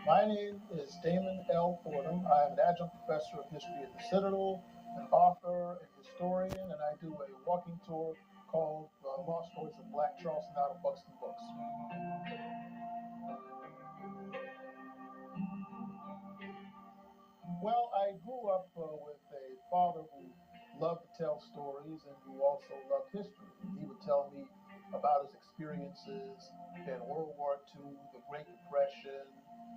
My name is Damon Fordham. I am an adjunct professor of history at the Citadel, an author and historian, and I do a walking tour called Lost Stories of Black Charleston out of Buxton Books. Well, I grew up with a father who loved to tell stories and who also loved history. He would tell me about his experiences in World War II, the Great Depression,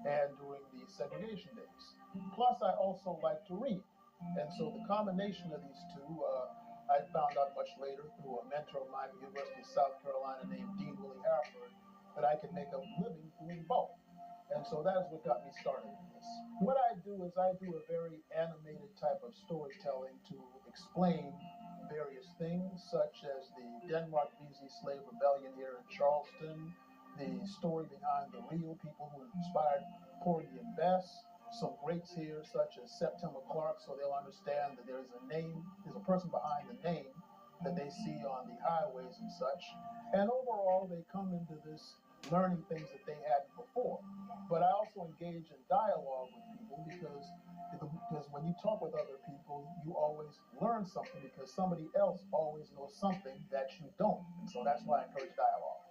and during the segregation days. Plus, I also like to read. And so the combination of these two, I found out much later through a mentor of mine at the University of South Carolina named Dean Willie Harford, that I could make a living doing both. And so that is what got me started in this. What I do is I do a very animated type of storytelling to explain various things, such as the Denmark Vesey slave rebellion here in Charleston, the story behind the real people who inspired Porgy and Bess, some greats here such as Septima Clark, so they'll understand that there's a person behind the name that they see on the highways and such. And overall, they come into this learning things that they hadn't before. But I also engage in dialogue with people because when you talk with other people, you always learn something because somebody else always knows something that you don't. And so that's why I encourage dialogue.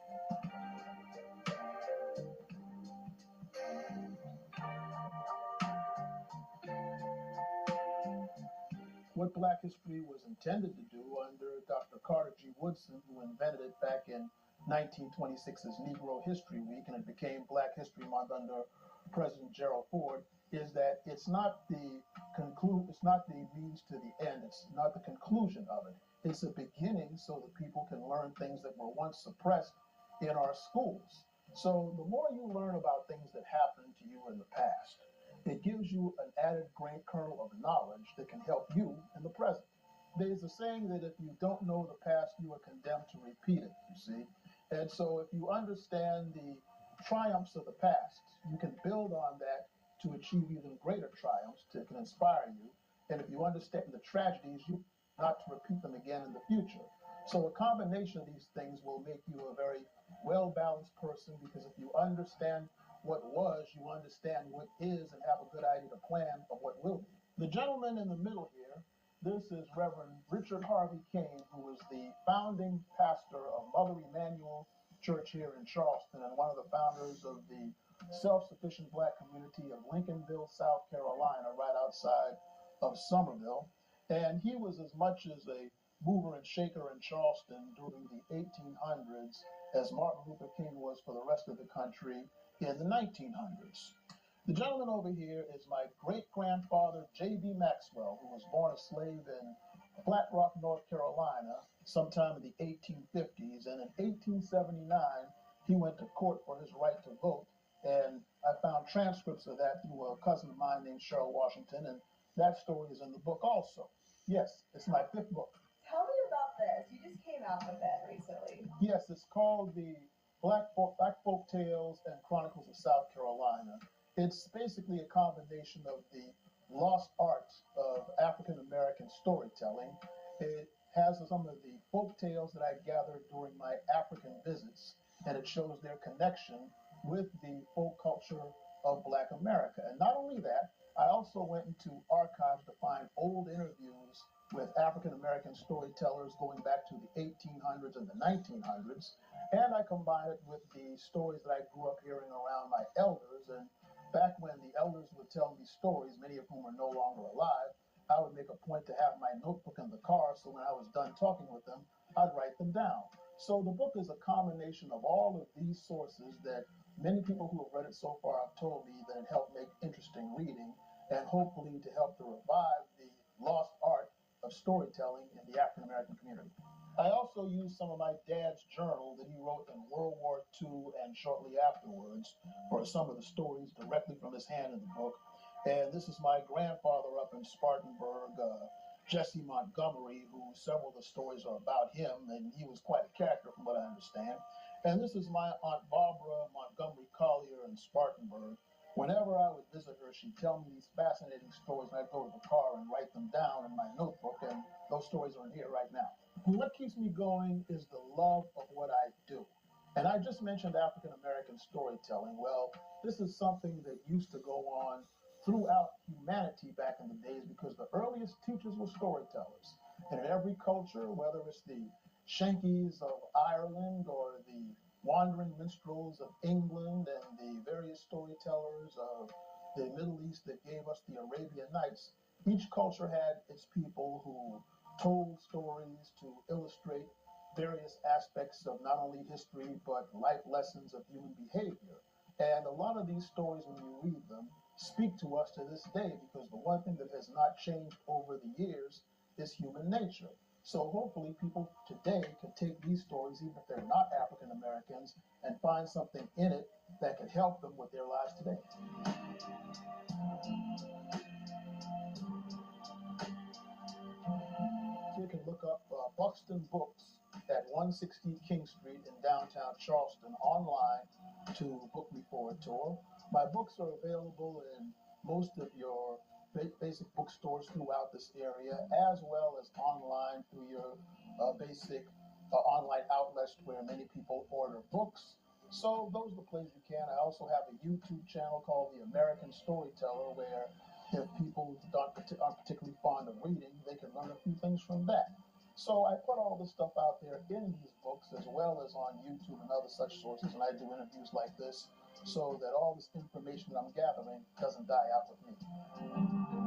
What Black history was intended to do under Dr. Carter G. Woodson, who invented it back in 1926 as Negro History Week, and it became Black History Month under President Gerald Ford, is that it's not the means to the end. It's not the conclusion of it. It's a beginning so that people can learn things that were once suppressed in our schools. So the more you learn about things that happened to you in the past, it gives you an added grain kernel of knowledge that can help you in the present. There's a saying that if you don't know the past, you are condemned to repeat it, you see. And so if you understand the triumphs of the past, you can build on that to achieve even greater triumphs that can inspire you. And if you understand the tragedies, you not to repeat them again in the future. So a combination of these things will make you a very well-balanced person, because if you understand what was, you understand what is, and have a good idea to plan of what will be. The gentleman in the middle here, this is Reverend Richard Harvey Kane, who was the founding pastor of Mother Emanuel Church here in Charleston and one of the founders of the self-sufficient Black community of Lincolnville, South Carolina, right outside of Summerville. And he was as much as a mover and shaker in Charleston during the 1800s as Martin Luther King was for the rest of the country in the 1900s. The gentleman over here is my great-grandfather, J.B. Maxwell, who was born a slave in Flat Rock, North Carolina, sometime in the 1850s. And in 1879, he went to court for his right to vote. And I found transcripts of that through a cousin of mine named Cheryl Washington, and that story is in the book also. Yes, it's my 5th book. Tell me about this. You just came out with it recently. Yes, it's called the Black Folk Tales and Chronicles of South Carolina. It's basically a combination of the lost art of African American storytelling. It has some of the folk tales that I gathered during my African visits, and it shows their connection with the folk culture of Black America. And not only that, I also went into archives to find old interviews with African American storytellers going back to the 1800s and the 1900s. And I combine it with the stories that I grew up hearing around my elders. And back when the elders would tell me stories, many of whom are no longer alive, I would make a point to have my notebook in the car, so when I was done talking with them, I'd write them down. So the book is a combination of all of these sources that many people who have read it so far have told me that it helped make interesting reading, and hopefully to help to revive the lost art of storytelling in the African American community. I also used some of my dad's journal that he wrote in World War II and shortly afterwards for some of the stories directly from his hand in the book. And this is my grandfather up in Spartanburg, Jesse Montgomery, who several of the stories are about him, and he was quite a character from what I understand. And this is my Aunt Barbara Montgomery Collier in Spartanburg. Whenever I would visit her, she'd tell me these fascinating stories, and I'd go to the car and write them down in my notebook, and those stories are in here right now. What keeps me going is the love of what I do. And I just mentioned African American storytelling. Well, this is something that used to go on throughout humanity back in the days because the earliest teachers were storytellers. And in every culture, whether it's the Shankies of Ireland or the wandering minstrels of England and the various storytellers of the Middle East that gave us the Arabian Nights, each culture had its people who told stories to illustrate various aspects of not only history but life lessons of human behavior. And a lot of these stories, when you read them, speak to us to this day because the one thing that has not changed over the years is human nature. So hopefully people today can take these stories, even if they're not African Americans, and find something in it that can help them with their lives today. You can look up Buxton Books at 160 King Street in downtown Charleston online to book me for a tour. My books are available in most of your basic bookstores throughout this area, as well as online through your basic online outlets where many people order books. So those are the places you can. I also have a YouTube channel called The American Storyteller where if people aren't particularly fond of reading, they can learn a few things from that. So I put all this stuff out there in these books as well as on YouTube and other such sources, and I do interviews like this so that all this information that I'm gathering doesn't die out with me.